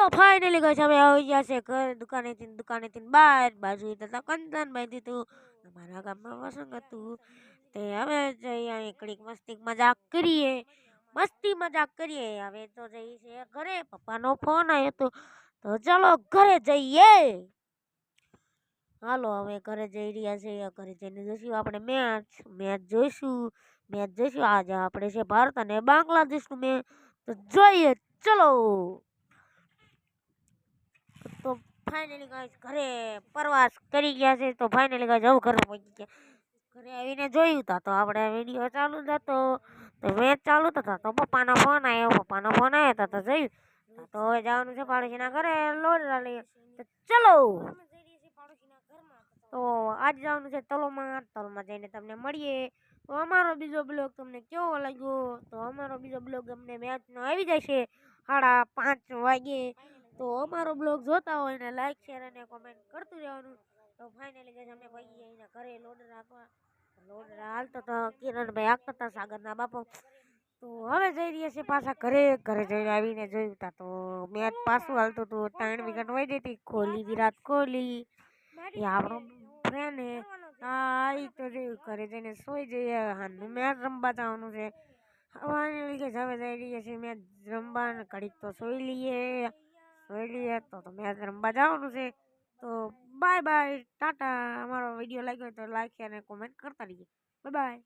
તો finally guys અમે આવી ગયા છે ઘર દુકાનેથી બહાર બાજુ તથા કંદનભાઈ દીધું અમારા ગામમાં વસંગ હતું તે હવે જઈ અહીં કડીક મસ્તી મજાક કરીએ હવે તો જઈ છે ઘરે પપ્પાનો ફોન આવ્યો તો ચાલો ઘરે જઈએ હાલો હવે ઘરે જઈ રહ્યા છીએ ઘરે જઈને જોઈશું આપણે મેચ જોઈશું આજે આપણે છે ભારત અને બાંગ્લાદેશનું મેચ તો જોઈએ ચલો તો ફાઇનલી ગાઈસ ઘરે પ્રવાસ કરી ગયા છે તો ફાઇનલી ગાઈસ હવે ઘરે પહોંચી ગયા ઘરે આવીને જોયું તા તો આપણે વિડીયો ચાલુ જ હતો તો મેચ ચાલુ થતા તો પપ્પાનો ફોન આવ્યો તો જોયું તો હવે જવાનું છે પાડોશીના ઘરે લોડરા લઈએ તો ચલો તો આજ જવાનું છે તલોમાં જઈને તમને મળીએ તો અમારો બીજો બ્લોગ તમને કેવો લાગ્યો તો અમારો બીજો બ્લોગ અમને મેચનો આવી જાય છે 5:30 વાગે તો અમારો બ્લોગ જોતા હોય ને લાઈક શેર અને કોમેન્ટ કરતું રહેવાનું તો ફાઇનલી ગાઈસ અમે ભાઈ અહીંના ઘરે લોડરા હાલતા હતા કિરણભાઈ આગતા હતા સાગરના બાપો તો હવે જઈ રહ્યા છે પાછા ઘરે જઈને આવીને જોયું તા તો મેચ પાછું હાલતું હતું 3 વિકેટ વહી ગઈ હતી વિરાટ કોહલી એ આપણો ફ્રેન્ડ હે આ તો જોયું ઘરે જઈને સોઈ જઈએ હાનું મેચ રમવા જવાનું છે ફાઇનલી ગાઈસ હવે જઈ રહ્યા છે મેચ રમવા ઘડીક તો સોઈ લઈએ તો મેચ રમવા જવાનું છે તો બાય બાય ટાટા અમારો વિડીયો લાગ્યો તો લાઈક અને કોમેન્ટ કરતા રહીએ બાય બાય